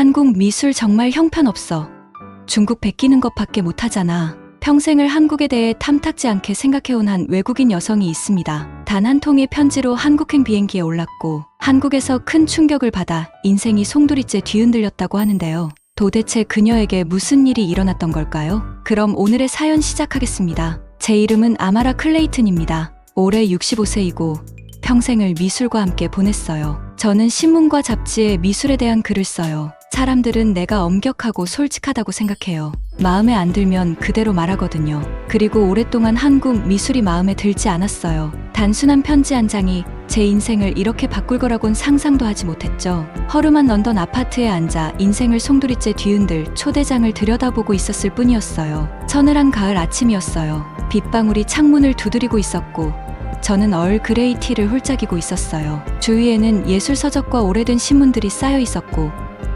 한국 미술 정말 형편없어. 중국 베끼는 것밖에 못하잖아. 평생을 한국에 대해 탐탁지 않게 생각해온 한 외국인 여성이 있습니다. 단 한 통의 편지로 한국행 비행기에 올랐고 한국에서 큰 충격을 받아 인생이 송두리째 뒤흔들렸다고 하는데요. 도대체 그녀에게 무슨 일이 일어났던 걸까요? 그럼 오늘의 사연 시작하겠습니다. 제 이름은 아마라 클레이튼입니다. 올해 65세이고 평생을 미술과 함께 보냈어요. 저는 신문과 잡지에 미술에 대한 글을 써요. 사람들은 내가 엄격하고 솔직하다고 생각해요. 마음에 안 들면 그대로 말하거든요. 그리고 오랫동안 한국 미술이 마음에 들지 않았어요. 단순한 편지 한 장이 제 인생을 이렇게 바꿀 거라곤 상상도 하지 못했죠. 허름한 런던 아파트에 앉아 인생을 송두리째 뒤흔들 초대장을 들여다보고 있었을 뿐이었어요. 서늘한 가을 아침이었어요. 빗방울이 창문을 두드리고 있었고 저는 얼그레이 티를 홀짝이고 있었어요. 주위에는 예술 서적과 오래된 신문들이 쌓여 있었고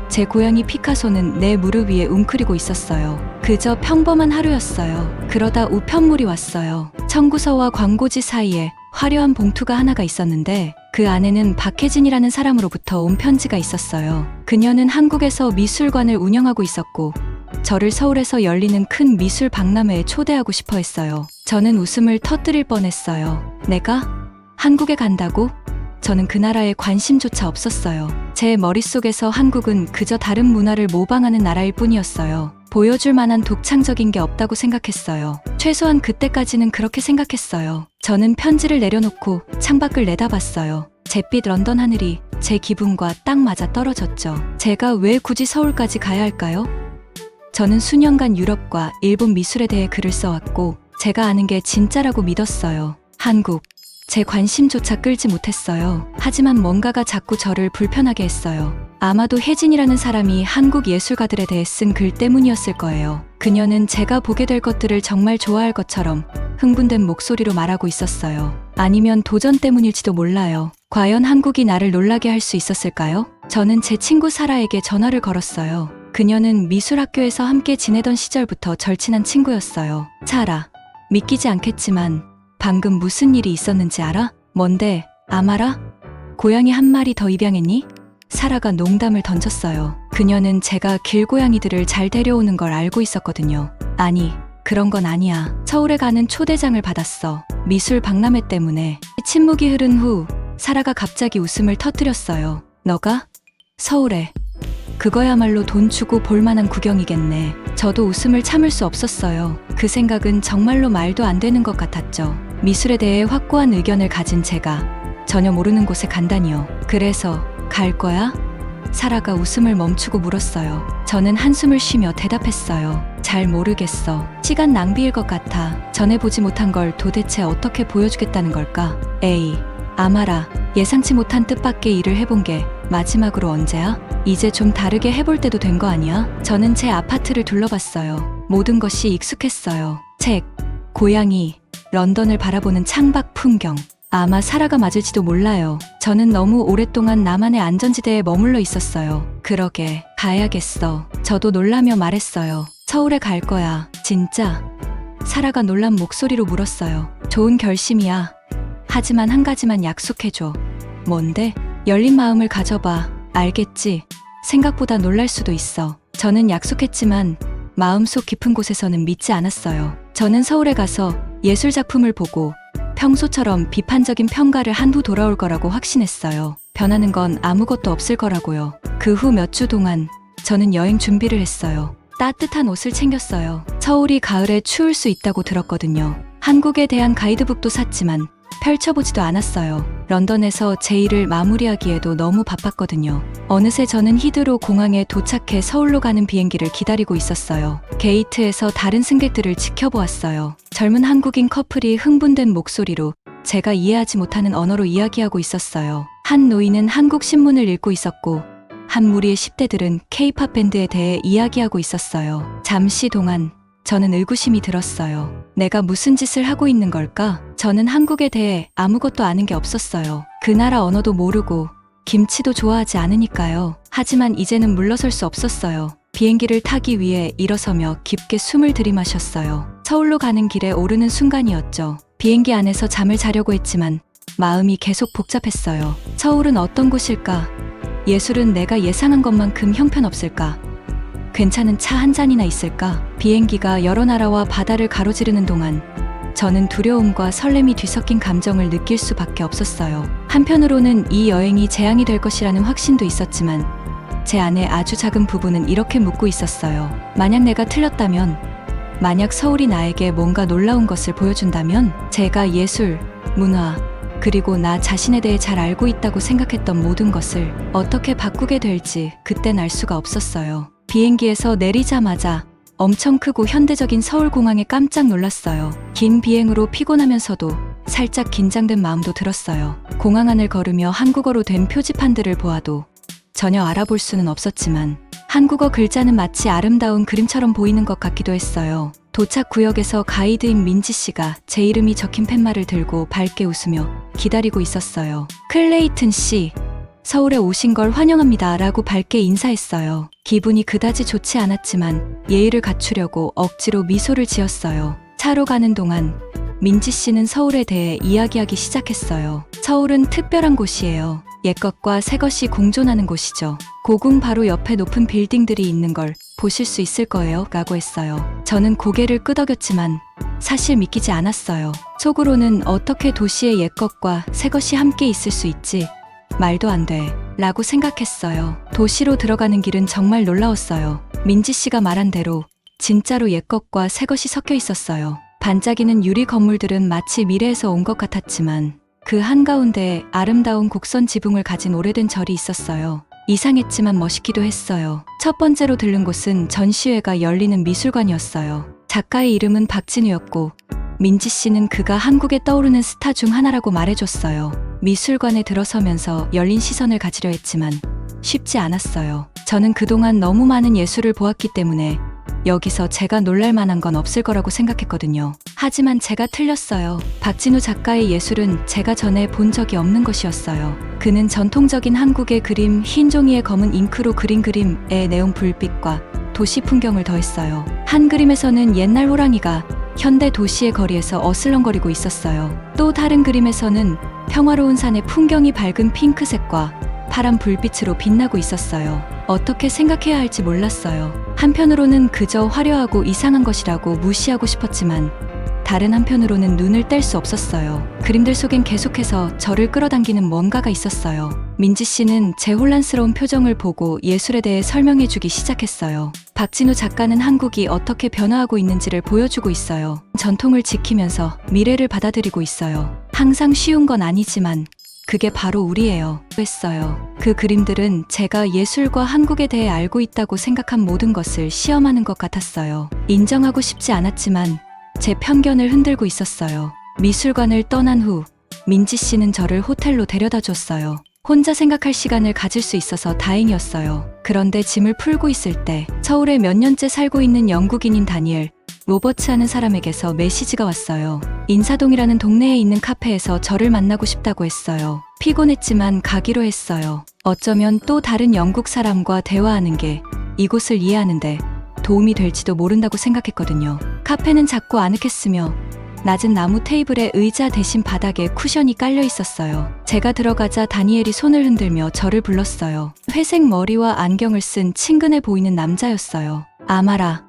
제 고양이 피카소는 내 무릎 위에 웅크리고 있었어요. 그저 평범한 하루였어요. 그러다 우편물이 왔어요. 청구서와 광고지 사이에 화려한 봉투가 하나가 있었는데 그 안에는 박혜진이라는 사람으로부터 온 편지가 있었어요. 그녀는 한국에서 미술관을 운영하고 있었고 저를 서울에서 열리는 큰 미술 박람회에 초대하고 싶어 했어요. 저는 웃음을 터뜨릴 뻔했어요. 내가? 한국에 간다고? 저는 그 나라에 관심조차 없었어요. 제 머릿속에서 한국은 그저 다른 문화를 모방하는 나라일 뿐이었어요. 보여줄 만한 독창적인 게 없다고 생각했어요. 최소한 그때까지는 그렇게 생각했어요. 저는 편지를 내려놓고 창밖을 내다봤어요. 잿빛 런던 하늘이 제 기분과 딱 맞아 떨어졌죠. 제가 왜 굳이 서울까지 가야 할까요? 저는 수년간 유럽과 일본 미술에 대해 글을 써왔고 제가 아는 게 진짜라고 믿었어요. 한국. 제 관심조차 끌지 못했어요. 하지만 뭔가가 자꾸 저를 불편하게 했어요. 아마도 혜진이라는 사람이 한국 예술가들에 대해 쓴 글 때문이었을 거예요. 그녀는 제가 보게 될 것들을 정말 좋아할 것처럼 흥분된 목소리로 말하고 있었어요. 아니면 도전 때문일지도 몰라요. 과연 한국이 나를 놀라게 할 수 있었을까요? 저는 제 친구 사라에게 전화를 걸었어요. 그녀는 미술학교에서 함께 지내던 시절부터 절친한 친구였어요. 사라, 믿기지 않겠지만 방금 무슨 일이 있었는지 알아? 뭔데? 아마라? 고양이 한 마리 더 입양했니? 사라가 농담을 던졌어요. 그녀는 제가 길고양이들을 잘 데려오는 걸 알고 있었거든요. 아니, 그런 건 아니야. 서울에 가는 초대장을 받았어. 미술 박람회 때문에. 침묵이 흐른 후 사라가 갑자기 웃음을 터뜨렸어요. 너가? 서울에. 그거야말로 돈 주고 볼만한 구경이겠네. 저도 웃음을 참을 수 없었어요. 그 생각은 정말로 말도 안 되는 것 같았죠. 미술에 대해 확고한 의견을 가진 제가 전혀 모르는 곳에 간다니요. 그래서 갈 거야? 사라가 웃음을 멈추고 물었어요. 저는 한숨을 쉬며 대답했어요. 잘 모르겠어. 시간 낭비일 것 같아. 전해보지 못한 걸 도대체 어떻게 보여주겠다는 걸까? 에이, 아마라. 예상치 못한 뜻밖의 일을 해본 게 마지막으로 언제야? 이제 좀 다르게 해볼 때도 된 거 아니야? 저는 제 아파트를 둘러봤어요. 모든 것이 익숙했어요. 책, 고양이, 런던을 바라보는 창밖 풍경. 아마 사라가 맞을지도 몰라요. 저는 너무 오랫동안 나만의 안전지대에 머물러 있었어요. 그러게, 가야겠어. 저도 놀라며 말했어요. 서울에 갈 거야. 진짜? 사라가 놀란 목소리로 물었어요. 좋은 결심이야. 하지만 한 가지만 약속해줘. 뭔데? 열린 마음을 가져봐. 알겠지? 생각보다 놀랄 수도 있어. 저는 약속했지만 마음속 깊은 곳에서는 믿지 않았어요. 저는 서울에 가서 예술 작품을 보고 평소처럼 비판적인 평가를 한 후 돌아올 거라고 확신했어요. 변하는 건 아무것도 없을 거라고요. 그 후 몇 주 동안 저는 여행 준비를 했어요. 따뜻한 옷을 챙겼어요. 서울이 가을에 추울 수 있다고 들었거든요. 한국에 대한 가이드북도 샀지만 펼쳐보지도 않았어요. 런던에서 제 일을 마무리하기에도 너무 바빴거든요. 어느새 저는 히드로 공항에 도착해 서울로 가는 비행기를 기다리고 있었어요. 게이트에서 다른 승객들을 지켜보았어요. 젊은 한국인 커플이 흥분된 목소리로 제가 이해하지 못하는 언어로 이야기하고 있었어요. 한 노인은 한국 신문을 읽고 있었고 한 무리의 10대들은 K-팝 밴드에 대해 이야기하고 있었어요. 잠시 동안 저는 의구심이 들었어요. 내가 무슨 짓을 하고 있는 걸까? 저는 한국에 대해 아무것도 아는 게 없었어요. 그 나라 언어도 모르고 김치도 좋아하지 않으니까요. 하지만 이제는 물러설 수 없었어요. 비행기를 타기 위해 일어서며 깊게 숨을 들이마셨어요. 서울로 가는 길에 오르는 순간이었죠. 비행기 안에서 잠을 자려고 했지만 마음이 계속 복잡했어요. 서울은 어떤 곳일까? 예술은 내가 예상한 것만큼 형편없을까? 괜찮은 차 한 잔이나 있을까? 비행기가 여러 나라와 바다를 가로지르는 동안 저는 두려움과 설렘이 뒤섞인 감정을 느낄 수밖에 없었어요. 한편으로는 이 여행이 재앙이 될 것이라는 확신도 있었지만 제 안에 아주 작은 부분은 이렇게 묻고 있었어요. 만약 내가 틀렸다면, 만약 서울이 나에게 뭔가 놀라운 것을 보여준다면, 제가 예술, 문화, 그리고 나 자신에 대해 잘 알고 있다고 생각했던 모든 것을 어떻게 바꾸게 될지 그땐 알 수가 없었어요. 비행기에서 내리자마자 엄청 크고 현대적인 서울공항에 깜짝 놀랐어요. 긴 비행으로 피곤하면서도 살짝 긴장된 마음도 들었어요. 공항 안을 걸으며 한국어로 된 표지판들을 보아도 전혀 알아볼 수는 없었지만 한국어 글자는 마치 아름다운 그림처럼 보이는 것 같기도 했어요. 도착 구역에서 가이드인 민지 씨가 제 이름이 적힌 팻말을 들고 밝게 웃으며 기다리고 있었어요. 클레이튼 씨, 서울에 오신 걸 환영합니다 라고 밝게 인사했어요. 기분이 그다지 좋지 않았지만 예의를 갖추려고 억지로 미소를 지었어요. 차로 가는 동안 민지 씨는 서울에 대해 이야기하기 시작했어요. 서울은 특별한 곳이에요. 옛것과 새것이 공존하는 곳이죠. 고궁 바로 옆에 높은 빌딩들이 있는 걸 보실 수 있을 거예요 라고 했어요. 저는 고개를 끄덕였지만 사실 믿기지 않았어요. 속으로는 어떻게 도시의 옛것과 새것이 함께 있을 수 있지? 말도 안 돼 라고 생각했어요. 도시로 들어가는 길은 정말 놀라웠어요. 민지 씨가 말한 대로 진짜로 옛것과 새것이 섞여 있었어요. 반짝이는 유리 건물들은 마치 미래에서 온 것 같았지만 그 한가운데에 아름다운 곡선 지붕을 가진 오래된 절이 있었어요. 이상했지만 멋있기도 했어요. 첫 번째로 들른 곳은 전시회가 열리는 미술관이었어요. 작가의 이름은 박진우였고 민지 씨는 그가 한국에 떠오르는 스타 중 하나라고 말해줬어요. 미술관에 들어서면서 열린 시선을 가지려 했지만 쉽지 않았어요. 저는 그동안 너무 많은 예술을 보았기 때문에 여기서 제가 놀랄 만한 건 없을 거라고 생각했거든요. 하지만 제가 틀렸어요. 박진우 작가의 예술은 제가 전에 본 적이 없는 것이었어요. 그는 전통적인 한국의 그림, 흰 종이에 검은 잉크로 그린 그림에 내용 불빛과 도시 풍경을 더했어요. 한 그림에서는 옛날 호랑이가 현대 도시의 거리에서 어슬렁거리고 있었어요. 또 다른 그림에서는 평화로운 산의 풍경이 밝은 핑크색과 파란 불빛으로 빛나고 있었어요. 어떻게 생각해야 할지 몰랐어요. 한편으로는 그저 화려하고 이상한 것이라고 무시하고 싶었지만 다른 한편으로는 눈을 뗄 수 없었어요. 그림들 속엔 계속해서 저를 끌어당기는 뭔가가 있었어요. 민지 씨는 제 혼란스러운 표정을 보고 예술에 대해 설명해 주기 시작했어요. 박진우 작가는 한국이 어떻게 변화하고 있는지를 보여주고 있어요. 전통을 지키면서 미래를 받아들이고 있어요. 항상 쉬운 건 아니지만 그게 바로 우리예요. 했어요. 그 그림들은 제가 예술과 한국에 대해 알고 있다고 생각한 모든 것을 시험하는 것 같았어요. 인정하고 싶지 않았지만 제 편견을 흔들고 있었어요. 미술관을 떠난 후 민지 씨는 저를 호텔로 데려다 줬어요. 혼자 생각할 시간을 가질 수 있어서 다행이었어요. 그런데 짐을 풀고 있을 때 서울에 몇 년째 살고 있는 영국인인 다니엘 로버츠라는 사람에게서 메시지가 왔어요. 인사동이라는 동네에 있는 카페에서 저를 만나고 싶다고 했어요. 피곤했지만 가기로 했어요. 어쩌면 또 다른 영국 사람과 대화하는 게 이곳을 이해하는데 도움이 될지도 모른다고 생각했거든요. 카페는 작고 아늑했으며 낮은 나무 테이블에 의자 대신 바닥에 쿠션이 깔려 있었어요. 제가 들어가자 다니엘이 손을 흔들며 저를 불렀어요. 회색 머리와 안경을 쓴 친근해 보이는 남자였어요. 아마라,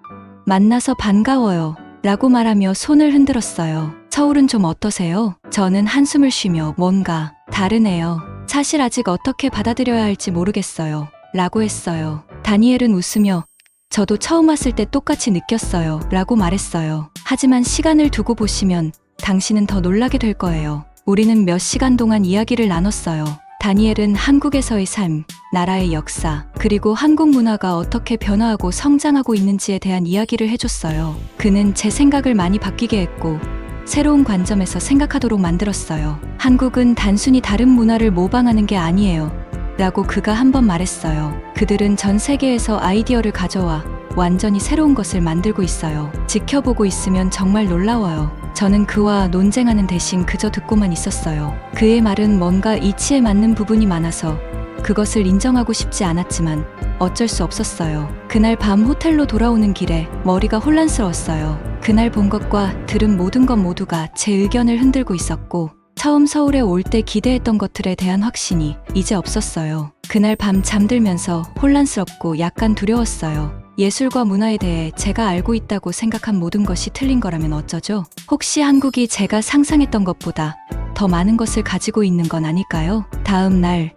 만나서 반가워요 라고 말하며 손을 흔들었어요. 서울은 좀 어떠세요? 저는 한숨을 쉬며 뭔가 다르네요. 사실 아직 어떻게 받아들여야 할지 모르겠어요 라고 했어요. 다니엘은 웃으며 저도 처음 왔을 때 똑같이 느꼈어요 라고 말했어요. 하지만 시간을 두고 보시면 당신은 더 놀라게 될 거예요. 우리는 몇 시간 동안 이야기를 나눴어요. 다니엘은 한국에서의 삶, 나라의 역사, 그리고 한국 문화가 어떻게 변화하고 성장하고 있는지에 대한 이야기를 해줬어요. 그는 제 생각을 많이 바뀌게 했고 새로운 관점에서 생각하도록 만들었어요. 한국은 단순히 다른 문화를 모방하는 게 아니에요 라고 그가 한 번 말했어요. 그들은 전 세계에서 아이디어를 가져와 완전히 새로운 것을 만들고 있어요. 지켜보고 있으면 정말 놀라워요. 저는 그와 논쟁하는 대신 그저 듣고만 있었어요. 그의 말은 뭔가 이치에 맞는 부분이 많아서 그것을 인정하고 싶지 않았지만 어쩔 수 없었어요. 그날 밤 호텔로 돌아오는 길에 머리가 혼란스러웠어요. 그날 본 것과 들은 모든 것 모두가 제 의견을 흔들고 있었고 처음 서울에 올 때 기대했던 것들에 대한 확신이 이제 없었어요. 그날 밤 잠들면서 혼란스럽고 약간 두려웠어요. 예술과 문화에 대해 제가 알고 있다고 생각한 모든 것이 틀린 거라면 어쩌죠? 혹시 한국이 제가 상상했던 것보다 더 많은 것을 가지고 있는 건 아닐까요? 다음 날,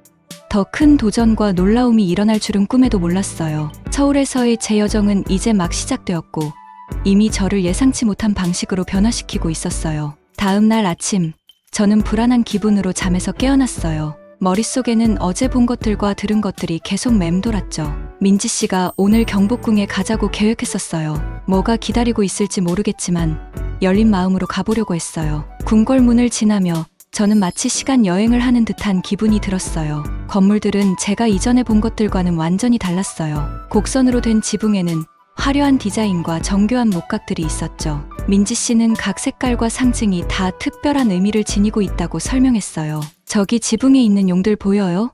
더 큰 도전과 놀라움이 일어날 줄은 꿈에도 몰랐어요. 서울에서의 제 여정은 이제 막 시작되었고, 이미 저를 예상치 못한 방식으로 변화시키고 있었어요. 다음 날 아침, 저는 불안한 기분으로 잠에서 깨어났어요. 머릿속에는 어제 본 것들과 들은 것들이 계속 맴돌았죠. 민지 씨가 오늘 경복궁에 가자고 계획했었어요. 뭐가 기다리고 있을지 모르겠지만 열린 마음으로 가보려고 했어요. 궁궐문을 지나며 저는 마치 시간 여행을 하는 듯한 기분이 들었어요. 건물들은 제가 이전에 본 것들과는 완전히 달랐어요. 곡선으로 된 지붕에는 화려한 디자인과 정교한 목각들이 있었죠. 민지 씨는 각 색깔과 상징이 다 특별한 의미를 지니고 있다고 설명했어요. 저기 지붕에 있는 용들 보여요?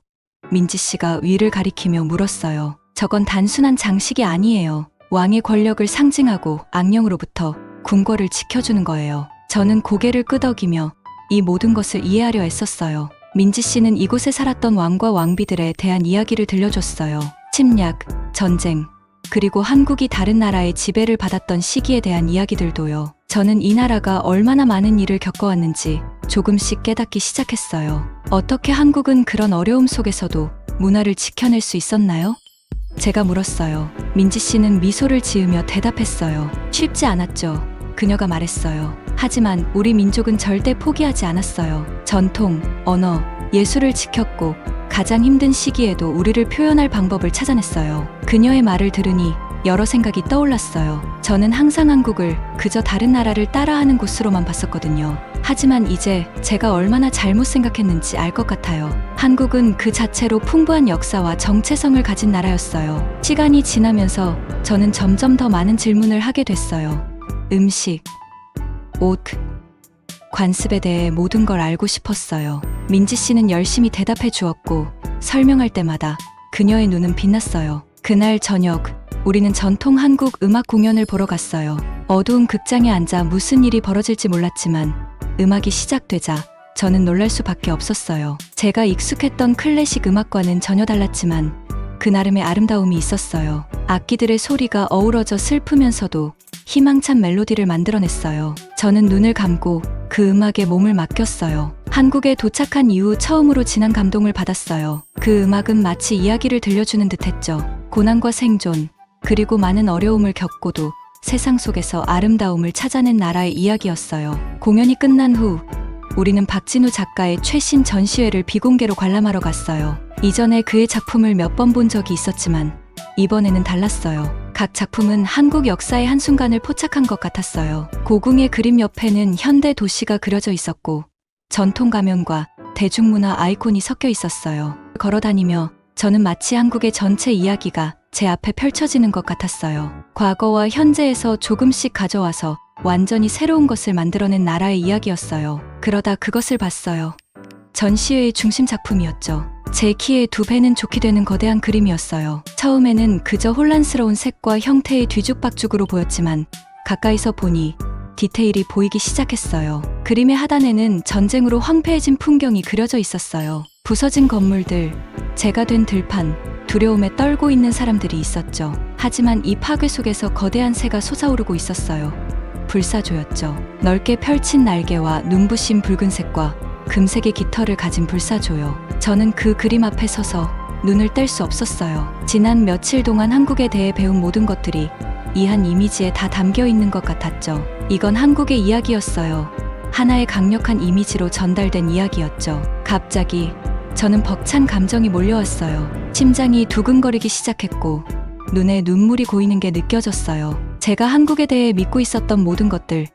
민지 씨가 위를 가리키며 물었어요. 저건 단순한 장식이 아니에요. 왕의 권력을 상징하고 악령으로부터 궁궐을 지켜주는 거예요. 저는 고개를 끄덕이며 이 모든 것을 이해하려 애썼어요. 민지 씨는 이곳에 살았던 왕과 왕비들에 대한 이야기를 들려줬어요. 침략, 전쟁, 그리고 한국이 다른 나라의 지배를 받았던 시기에 대한 이야기들도요. 저는 이 나라가 얼마나 많은 일을 겪어왔는지 조금씩 깨닫기 시작했어요. 어떻게 한국은 그런 어려움 속에서도 문화를 지켜낼 수 있었나요? 제가 물었어요. 민지 씨는 미소를 지으며 대답했어요. 쉽지 않았죠. 그녀가 말했어요. 하지만 우리 민족은 절대 포기하지 않았어요. 전통, 언어, 예술을 지켰고 가장 힘든 시기에도 우리를 표현할 방법을 찾아냈어요. 그녀의 말을 들으니 여러 생각이 떠올랐어요. 저는 항상 한국을 그저 다른 나라를 따라하는 곳으로만 봤었거든요. 하지만 이제 제가 얼마나 잘못 생각했는지 알 것 같아요. 한국은 그 자체로 풍부한 역사와 정체성을 가진 나라였어요. 시간이 지나면서 저는 점점 더 많은 질문을 하게 됐어요. 음식, 옷, 관습에 대해 모든 걸 알고 싶었어요. 민지 씨는 열심히 대답해 주었고 설명할 때마다 그녀의 눈은 빛났어요. 그날 저녁 우리는 전통 한국 음악 공연을 보러 갔어요. 어두운 극장에 앉아 무슨 일이 벌어질지 몰랐지만 음악이 시작되자 저는 놀랄 수밖에 없었어요. 제가 익숙했던 클래식 음악과는 전혀 달랐지만 그 나름의 아름다움이 있었어요. 악기들의 소리가 어우러져 슬프면서도 희망찬 멜로디를 만들어냈어요. 저는 눈을 감고 그 음악에 몸을 맡겼어요. 한국에 도착한 이후 처음으로 진한 감동을 받았어요. 그 음악은 마치 이야기를 들려주는 듯했죠. 고난과 생존, 그리고 많은 어려움을 겪고도 세상 속에서 아름다움을 찾아낸 나라의 이야기였어요. 공연이 끝난 후 우리는 박진우 작가의 최신 전시회를 비공개로 관람하러 갔어요. 이전에 그의 작품을 몇 번 본 적이 있었지만 이번에는 달랐어요. 각 작품은 한국 역사의 한순간을 포착한 것 같았어요. 고궁의 그림 옆에는 현대 도시가 그려져 있었고 전통 가면과 대중문화 아이콘이 섞여 있었어요. 걸어다니며 저는 마치 한국의 전체 이야기가 제 앞에 펼쳐지는 것 같았어요. 과거와 현재에서 조금씩 가져와서 완전히 새로운 것을 만들어낸 나라의 이야기였어요. 그러다 그것을 봤어요. 전시회의 중심 작품이었죠. 제 키의 2배는 좋게 되는 거대한 그림이었어요. 처음에는 그저 혼란스러운 색과 형태의 뒤죽박죽으로 보였지만 가까이서 보니 디테일이 보이기 시작했어요. 그림의 하단에는 전쟁으로 황폐해진 풍경이 그려져 있었어요. 부서진 건물들, 재가 된 들판, 두려움에 떨고 있는 사람들이 있었죠. 하지만 이 파괴 속에서 거대한 새가 솟아오르고 있었어요. 불사조였죠. 넓게 펼친 날개와 눈부신 붉은색과 금색의 깃털을 가진 불사조요. 저는 그 그림 앞에 서서 눈을 뗄 수 없었어요. 지난 며칠 동안 한국에 대해 배운 모든 것들이 이 한 이미지에 다 담겨 있는 것 같았죠. 이건 한국의 이야기였어요. 하나의 강력한 이미지로 전달된 이야기였죠. 갑자기 저는 벅찬 감정이 몰려왔어요. 심장이 두근거리기 시작했고 눈에 눈물이 고이는 게 느껴졌어요. 제가 한국에 대해 믿고 있었던 모든 것들,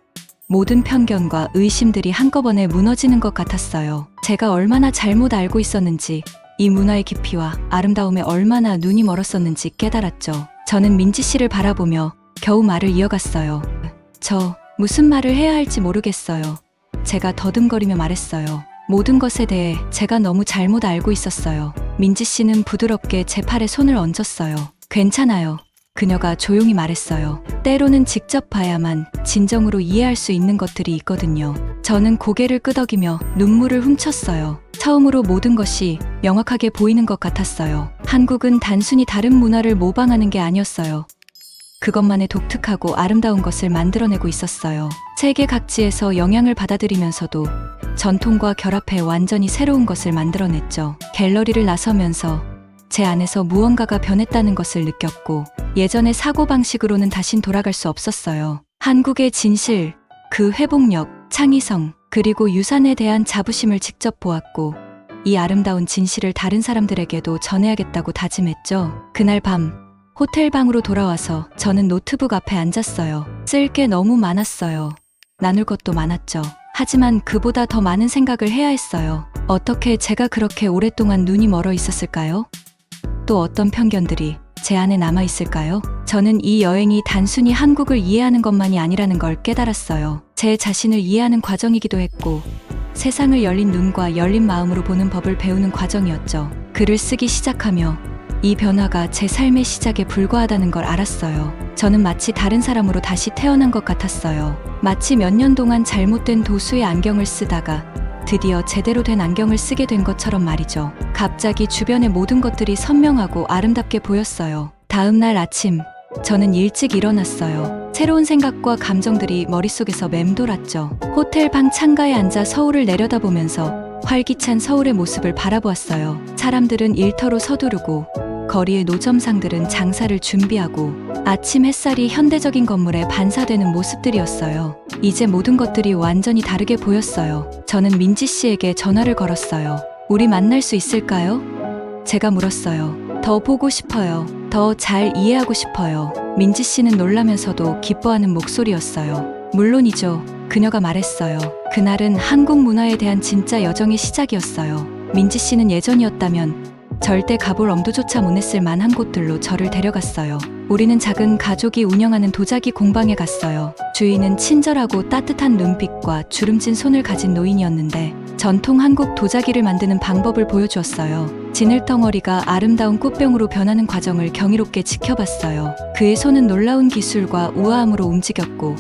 모든 편견과 의심들이 한꺼번에 무너지는 것 같았어요. 제가 얼마나 잘못 알고 있었는지, 이 문화의 깊이와 아름다움에 얼마나 눈이 멀었었는지 깨달았죠. 저는 민지 씨를 바라보며 겨우 말을 이어갔어요. 저 무슨 말을 해야 할지 모르겠어요. 제가 더듬거리며 말했어요. 모든 것에 대해 제가 너무 잘못 알고 있었어요. 민지 씨는 부드럽게 제 팔에 손을 얹었어요. 괜찮아요. 그녀가 조용히 말했어요. 때로는 직접 봐야만 진정으로 이해할 수 있는 것들이 있거든요. 저는 고개를 끄덕이며 눈물을 훔쳤어요. 처음으로 모든 것이 명확하게 보이는 것 같았어요. 한국은 단순히 다른 문화를 모방하는 게 아니었어요. 그것만의 독특하고 아름다운 것을 만들어내고 있었어요. 세계 각지에서 영향을 받아들이면서도 전통과 결합해 완전히 새로운 것을 만들어냈죠. 갤러리를 나서면서 제 안에서 무언가가 변했다는 것을 느꼈고 예전의 사고방식으로는 다신 돌아갈 수 없었어요. 한국의 진실, 그 회복력, 창의성, 그리고 유산에 대한 자부심을 직접 보았고 이 아름다운 진실을 다른 사람들에게도 전해야겠다고 다짐했죠. 그날 밤 호텔 방으로 돌아와서 저는 노트북 앞에 앉았어요. 쓸 게 너무 많았어요. 나눌 것도 많았죠. 하지만 그보다 더 많은 생각을 해야 했어요. 어떻게 제가 그렇게 오랫동안 눈이 멀어 있었을까요? 또 어떤 편견들이 제 안에 남아 있을까요? 저는 이 여행이 단순히 한국을 이해하는 것만이 아니라는 걸 깨달았어요. 제 자신을 이해하는 과정이기도 했고 세상을 열린 눈과 열린 마음으로 보는 법을 배우는 과정이었죠. 글을 쓰기 시작하며 이 변화가 제 삶의 시작에 불과하다는 걸 알았어요. 저는 마치 다른 사람으로 다시 태어난 것 같았어요. 마치 몇 년 동안 잘못된 도수의 안경을 쓰다가 드디어 제대로 된 안경을 쓰게 된 것처럼 말이죠. 갑자기 주변의 모든 것들이 선명하고 아름답게 보였어요. 다음 날 아침, 저는 일찍 일어났어요. 새로운 생각과 감정들이 머릿속에서 맴돌았죠. 호텔 방 창가에 앉아 서울을 내려다보면서 활기찬 서울의 모습을 바라보았어요. 사람들은 일터로 서두르고 거리의 노점상들은 장사를 준비하고 아침 햇살이 현대적인 건물에 반사되는 모습들이었어요. 이제 모든 것들이 완전히 다르게 보였어요. 저는 민지 씨에게 전화를 걸었어요. 우리 만날 수 있을까요? 제가 물었어요. 더 보고 싶어요. 더 잘 이해하고 싶어요. 민지 씨는 놀라면서도 기뻐하는 목소리였어요. 물론이죠. 그녀가 말했어요. 그날은 한국 문화에 대한 진짜 여정의 시작이었어요. 민지 씨는 예전이었다면 절대 가볼 엄두조차 못 냈을 만한 곳들로 저를 데려갔어요. 우리는 작은 가족이 운영하는 도자기 공방에 갔어요. 주인은 친절하고 따뜻한 눈빛과 주름진 손을 가진 노인이었는데 전통 한국 도자기를 만드는 방법을 보여주었어요. 진흙덩어리가 아름다운 꽃병으로 변하는 과정을 경이롭게 지켜봤어요. 그의 손은 놀라운 기술과 우아함으로 움직였고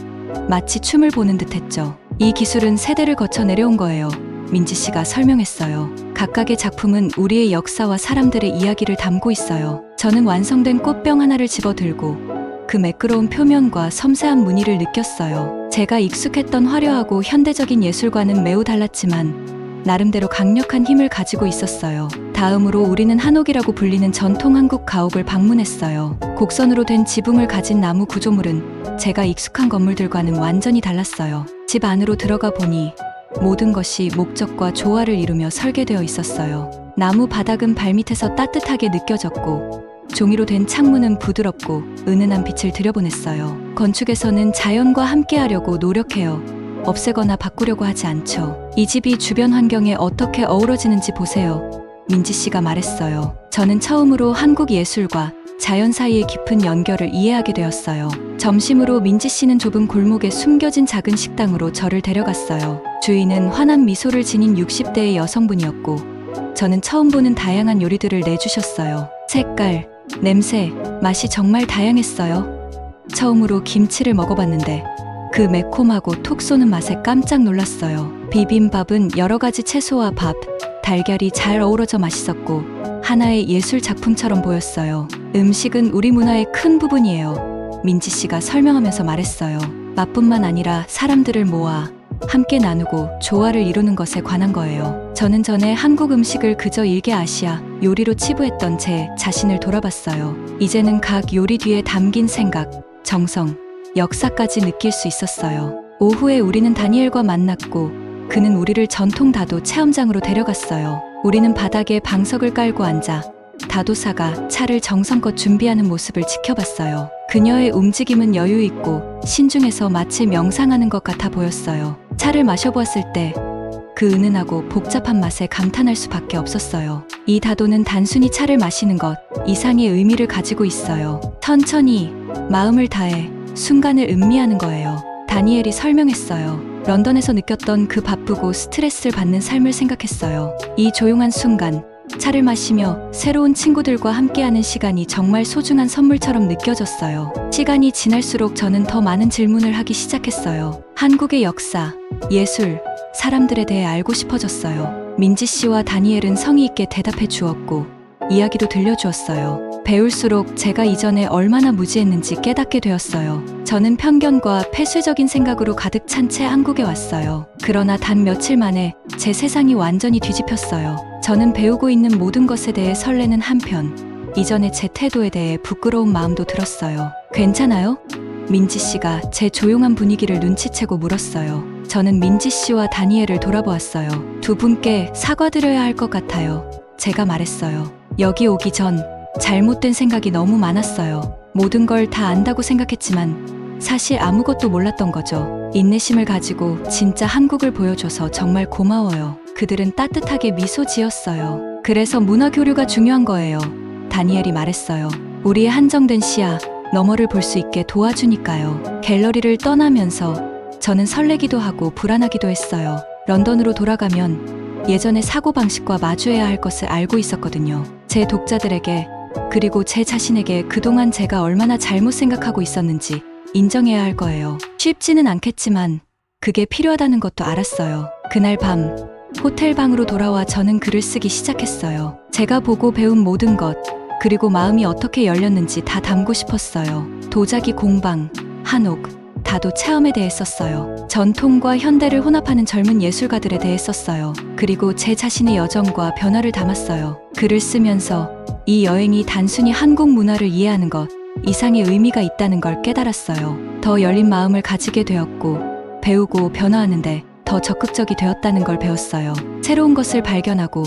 마치 춤을 보는 듯했죠. 이 기술은 세대를 거쳐 내려온 거예요. 민지 씨가 설명했어요. 각각의 작품은 우리의 역사와 사람들의 이야기를 담고 있어요. 저는 완성된 꽃병 하나를 집어들고 그 매끄러운 표면과 섬세한 무늬를 느꼈어요. 제가 익숙했던 화려하고 현대적인 예술과는 매우 달랐지만 나름대로 강력한 힘을 가지고 있었어요. 다음으로 우리는 한옥이라고 불리는 전통 한국 가옥을 방문했어요. 곡선으로 된 지붕을 가진 나무 구조물은 제가 익숙한 건물들과는 완전히 달랐어요. 집 안으로 들어가 보니 모든 것이 목적과 조화를 이루며 설계되어 있었어요. 나무 바닥은 발밑에서 따뜻하게 느껴졌고 종이로 된 창문은 부드럽고 은은한 빛을 들여보냈어요. 건축에서는 자연과 함께하려고 노력해요. 없애거나 바꾸려고 하지 않죠. 이 집이 주변 환경에 어떻게 어우러지는지 보세요. 민지 씨가 말했어요. 저는 처음으로 한국 예술과 자연 사이의 깊은 연결을 이해하게 되었어요. 점심으로 민지 씨는 좁은 골목에 숨겨진 작은 식당으로 저를 데려갔어요. 주인은 환한 미소를 지닌 60대의 여성분이었고 저는 처음 보는 다양한 요리들을 내주셨어요. 색깔, 냄새, 맛이 정말 다양했어요. 처음으로 김치를 먹어봤는데 그 매콤하고 톡 쏘는 맛에 깜짝 놀랐어요. 비빔밥은 여러 가지 채소와 밥, 달걀이 잘 어우러져 맛있었고 하나의 예술 작품처럼 보였어요. 음식은 우리 문화의 큰 부분이에요. 민지 씨가 설명하면서 말했어요. 맛뿐만 아니라 사람들을 모아 함께 나누고 조화를 이루는 것에 관한 거예요. 저는 전에 한국 음식을 그저 일개 아시아 요리로 치부했던 제 자신을 돌아봤어요. 이제는 각 요리 뒤에 담긴 생각, 정성, 역사까지 느낄 수 있었어요. 오후에 우리는 다니엘과 만났고 그는 우리를 전통 다도 체험장으로 데려갔어요. 우리는 바닥에 방석을 깔고 앉아 다도사가 차를 정성껏 준비하는 모습을 지켜봤어요. 그녀의 움직임은 여유 있고 신중해서 마치 명상하는 것 같아 보였어요. 차를 마셔보았을 때 그 은은하고 복잡한 맛에 감탄할 수밖에 없었어요. 이 다도는 단순히 차를 마시는 것 이상의 의미를 가지고 있어요. 천천히 마음을 다해 순간을 음미하는 거예요. 다니엘이 설명했어요. 런던에서 느꼈던 그 바쁘고 스트레스를 받는 삶을 생각했어요. 이 조용한 순간 차를 마시며 새로운 친구들과 함께하는 시간이 정말 소중한 선물처럼 느껴졌어요. 시간이 지날수록 저는 더 많은 질문을 하기 시작했어요. 한국의 역사, 예술, 사람들에 대해 알고 싶어졌어요. 민지 씨와 다니엘은 성의 있게 대답해 주었고 이야기도 들려주었어요. 배울수록 제가 이전에 얼마나 무지했는지 깨닫게 되었어요. 저는 편견과 폐쇄적인 생각으로 가득 찬 채 한국에 왔어요. 그러나 단 며칠 만에 제 세상이 완전히 뒤집혔어요. 저는 배우고 있는 모든 것에 대해 설레는 한편 이전의 제 태도에 대해 부끄러운 마음도 들었어요. 괜찮아요? 민지 씨가 제 조용한 분위기를 눈치채고 물었어요. 저는 민지 씨와 다니엘을 돌아보았어요. 두 분께 사과드려야 할 것 같아요. 제가 말했어요. 여기 오기 전 잘못된 생각이 너무 많았어요. 모든 걸 다 안다고 생각했지만 사실 아무것도 몰랐던 거죠. 인내심을 가지고 진짜 한국을 보여줘서 정말 고마워요. 그들은 따뜻하게 미소 지었어요. 그래서 문화 교류가 중요한 거예요. 다니엘이 말했어요. 우리의 한정된 시야, 너머를 볼 수 있게 도와주니까요. 갤러리를 떠나면서 저는 설레기도 하고 불안하기도 했어요. 런던으로 돌아가면 예전의 사고방식과 마주해야 할 것을 알고 있었거든요. 제 독자들에게 그리고 제 자신에게 그동안 제가 얼마나 잘못 생각하고 있었는지 인정해야 할 거예요. 쉽지는 않겠지만 그게 필요하다는 것도 알았어요. 그날 밤 호텔 방으로 돌아와 저는 글을 쓰기 시작했어요. 제가 보고 배운 모든 것 그리고 마음이 어떻게 열렸는지 다 담고 싶었어요. 도자기 공방, 한옥, 다도 체험에 대해 썼어요. 전통과 현대를 혼합하는 젊은 예술가들에 대해 썼어요. 그리고 제 자신의 여정과 변화를 담았어요. 글을 쓰면서 이 여행이 단순히 한국 문화를 이해하는 것 이상의 의미가 있다는 걸 깨달았어요. 더 열린 마음을 가지게 되었고 배우고 변화하는데 더 적극적이 되었다는 걸 배웠어요. 새로운 것을 발견하고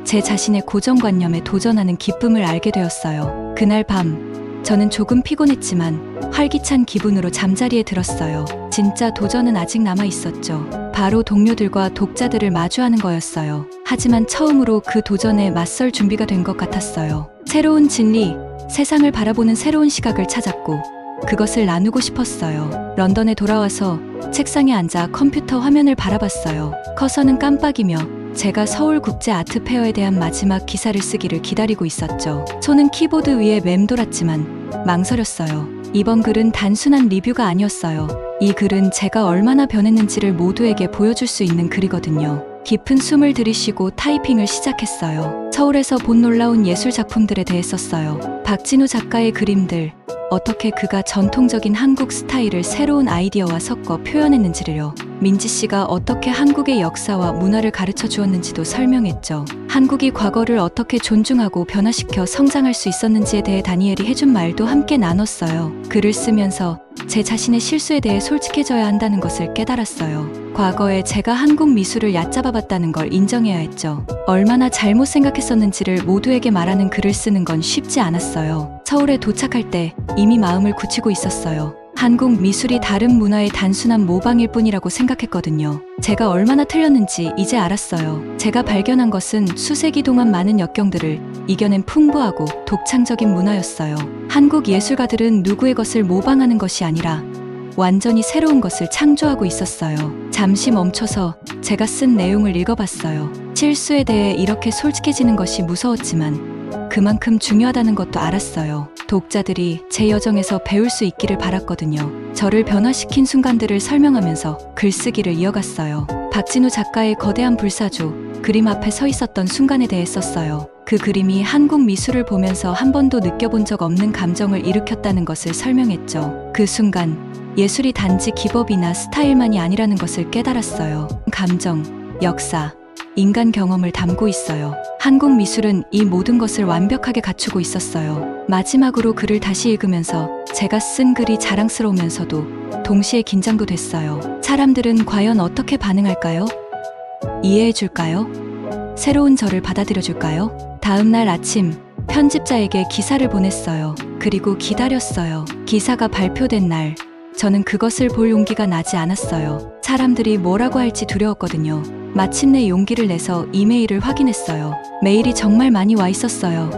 제 자신의 고정관념에 도전하는 기쁨을 알게 되었어요. 그날 밤 저는 조금 피곤했지만 활기찬 기분으로 잠자리에 들었어요. 진짜 도전은 아직 남아 있었죠. 바로 동료들과 독자들을 마주하는 거였어요. 하지만 처음으로 그 도전에 맞설 준비가 된 것 같았어요. 새로운 진리, 세상을 바라보는 새로운 시각을 찾았고 그것을 나누고 싶었어요. 런던에 돌아와서 책상에 앉아 컴퓨터 화면을 바라봤어요. 커서는 깜빡이며 제가 서울국제아트페어에 대한 마지막 기사를 쓰기를 기다리고 있었죠. 손은 키보드 위에 맴돌았지만 망설였어요. 이번 글은 단순한 리뷰가 아니었어요. 이 글은 제가 얼마나 변했는지를 모두에게 보여줄 수 있는 글이거든요. 깊은 숨을 들이쉬고 타이핑을 시작했어요. 서울에서 본 놀라운 예술 작품들에 대해 썼어요. 박진우 작가의 그림들, 어떻게 그가 전통적인 한국 스타일을 새로운 아이디어와 섞어 표현했는지를요. 민지 씨가 어떻게 한국의 역사와 문화를 가르쳐 주었는지도 설명했죠. 한국이 과거를 어떻게 존중하고 변화시켜 성장할 수 있었는지에 대해 다니엘이 해준 말도 함께 나눴어요. 글을 쓰면서 제 자신의 실수에 대해 솔직해져야 한다는 것을 깨달았어요. 과거에 제가 한국 미술을 얕잡아봤다는 걸 인정해야 했죠. 얼마나 잘못 생각했었는지를 모두에게 말하는 글을 쓰는 건 쉽지 않았어요. 서울에 도착할 때 이미 마음을 굳히고 있었어요. 한국 미술이 다른 문화의 단순한 모방일 뿐이라고 생각했거든요. 제가 얼마나 틀렸는지 이제 알았어요. 제가 발견한 것은 수세기 동안 많은 역경들을 이겨낸 풍부하고 독창적인 문화였어요. 한국 예술가들은 누구의 것을 모방하는 것이 아니라 완전히 새로운 것을 창조하고 있었어요. 잠시 멈춰서 제가 쓴 내용을 읽어봤어요. 실수에 대해 이렇게 솔직해지는 것이 무서웠지만 그만큼 중요하다는 것도 알았어요. 독자들이 제 여정에서 배울 수 있기를 바랐거든요. 저를 변화시킨 순간들을 설명하면서 글쓰기를 이어갔어요. 박진우 작가의 거대한 불사조, 그림 앞에 서 있었던 순간에 대해 썼어요. 그 그림이 한국 미술을 보면서 한 번도 느껴본 적 없는 감정을 일으켰다는 것을 설명했죠. 그 순간 예술이 단지 기법이나 스타일만이 아니라는 것을 깨달았어요. 감정, 역사, 인간 경험을 담고 있어요. 한국 미술은 이 모든 것을 완벽하게 갖추고 있었어요. 마지막으로 글을 다시 읽으면서 제가 쓴 글이 자랑스러우면서도 동시에 긴장도 됐어요. 사람들은 과연 어떻게 반응할까요? 이해해줄까요? 새로운 저를 받아들여줄까요? 다음 날 아침 편집자에게 기사를 보냈어요. 그리고 기다렸어요. 기사가 발표된 날 저는 그것을 볼 용기가 나지 않았어요. 사람들이 뭐라고 할지 두려웠거든요. 마침내 용기를 내서 이메일을 확인했어요. 메일이 정말 많이 와 있었어요.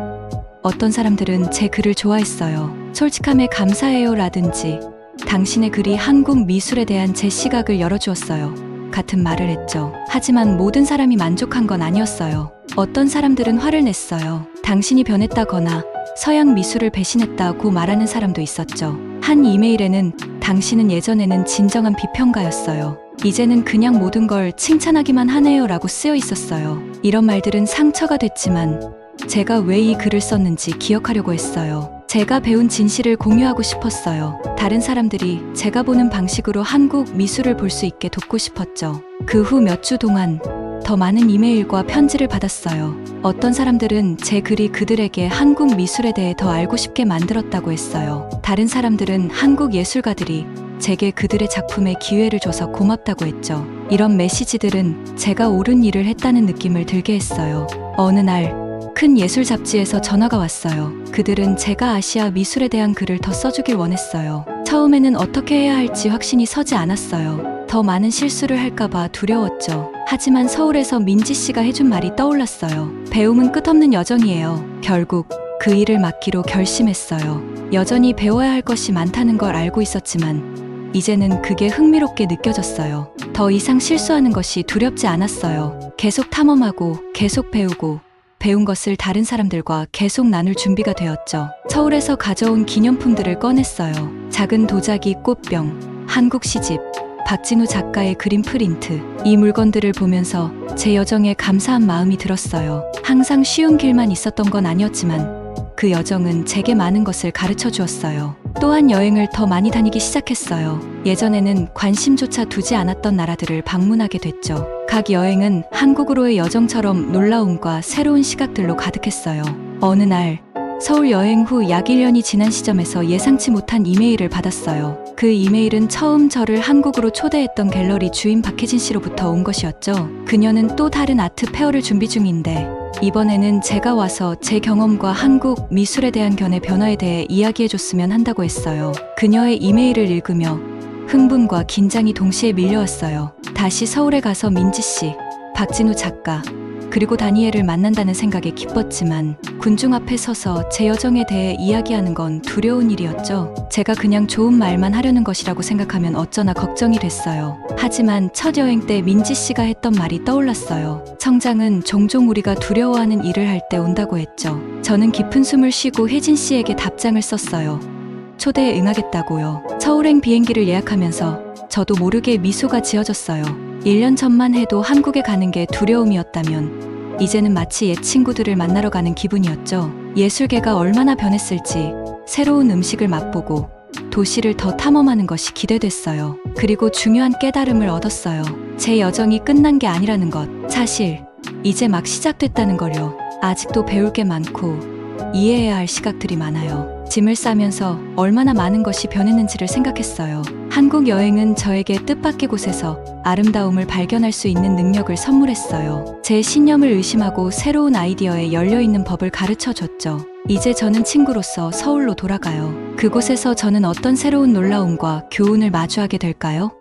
어떤 사람들은 제 글을 좋아했어요. 솔직함에 감사해요 라든지 당신의 글이 한국 미술에 대한 제 시각을 열어주었어요. 같은 말을 했죠. 하지만 모든 사람이 만족한 건 아니었어요. 어떤 사람들은 화를 냈어요. 당신이 변했다거나 서양 미술을 배신했다고 말하는 사람도 있었죠. 한 이메일에는 당신은 예전에는 진정한 비평가였어요. 이제는 그냥 모든 걸 칭찬하기만 하네요 라고 쓰여 있었어요. 이런 말들은 상처가 됐지만 제가 왜 이 글을 썼는지 기억하려고 했어요. 제가 배운 진실을 공유하고 싶었어요. 다른 사람들이 제가 보는 방식으로 한국 미술을 볼 수 있게 돕고 싶었죠. 그 후 몇 주 동안 더 많은 이메일과 편지를 받았어요. 어떤 사람들은 제 글이 그들에게 한국 미술에 대해 더 알고 싶게 만들었다고 했어요. 다른 사람들은 한국 예술가들이 제게 그들의 작품에 기회를 줘서 고맙다고 했죠. 이런 메시지들은 제가 옳은 일을 했다는 느낌을 들게 했어요. 어느 날 큰 예술 잡지에서 전화가 왔어요. 그들은 제가 아시아 미술에 대한 글을 더 써주길 원했어요. 처음에는 어떻게 해야 할지 확신이 서지 않았어요. 더 많은 실수를 할까봐 두려웠죠. 하지만 서울에서 민지 씨가 해준 말이 떠올랐어요. 배움은 끝없는 여정이에요. 결국 그 일을 맡기로 결심했어요. 여전히 배워야 할 것이 많다는 걸 알고 있었지만 이제는 그게 흥미롭게 느껴졌어요. 더 이상 실수하는 것이 두렵지 않았어요. 계속 탐험하고 계속 배우고 배운 것을 다른 사람들과 계속 나눌 준비가 되었죠. 서울에서 가져온 기념품들을 꺼냈어요. 작은 도자기, 꽃병, 한국 시집, 박진우 작가의 그림 프린트. 이 물건들을 보면서 제 여정에 감사한 마음이 들었어요. 항상 쉬운 길만 있었던 건 아니었지만 그 여정은 제게 많은 것을 가르쳐 주었어요. 또한 여행을 더 많이 다니기 시작했어요. 예전에는 관심조차 두지 않았던 나라들을 방문하게 됐죠. 각 여행은 한국으로의 여정처럼 놀라움과 새로운 시각들로 가득했어요. 어느 날 서울 여행 후 약 1년이 지난 시점에서 예상치 못한 이메일을 받았어요. 그 이메일은 처음 저를 한국으로 초대했던 갤러리 주인 박혜진 씨로부터 온 것이었죠. 그녀는 또 다른 아트 페어를 준비 중인데 이번에는 제가 와서 제 경험과 한국 미술에 대한 견해 변화에 대해 이야기해줬으면 한다고 했어요. 그녀의 이메일을 읽으며 흥분과 긴장이 동시에 밀려왔어요. 다시 서울에 가서 민지 씨, 박진우 작가, 그리고 다니엘을 만난다는 생각에 기뻤지만 군중 앞에 서서 제 여정에 대해 이야기하는 건 두려운 일이었죠. 제가 그냥 좋은 말만 하려는 것이라고 생각하면 어쩌나 걱정이 됐어요. 하지만 첫 여행 때 민지 씨가 했던 말이 떠올랐어요. 성장은 종종 우리가 두려워하는 일을 할 때 온다고 했죠. 저는 깊은 숨을 쉬고 혜진 씨에게 답장을 썼어요. 초대에 응하겠다고요. 서울행 비행기를 예약하면서 저도 모르게 미소가 지어졌어요. 1년 전만 해도 한국에 가는 게 두려움이었다면 이제는 마치 옛 친구들을 만나러 가는 기분이었죠. 예술계가 얼마나 변했을지 새로운 음식을 맛보고 도시를 더 탐험하는 것이 기대됐어요. 그리고 중요한 깨달음을 얻었어요. 제 여정이 끝난 게 아니라는 것. 사실 이제 막 시작됐다는 걸요. 아직도 배울 게 많고 이해해야 할 시각들이 많아요. 짐을 싸면서 얼마나 많은 것이 변했는지를 생각했어요. 한국 여행은 저에게 뜻밖의 곳에서 아름다움을 발견할 수 있는 능력을 선물했어요. 제 신념을 의심하고 새로운 아이디어에 열려있는 법을 가르쳐줬죠. 이제 저는 친구로서 서울로 돌아가요. 그곳에서 저는 어떤 새로운 놀라움과 교훈을 마주하게 될까요?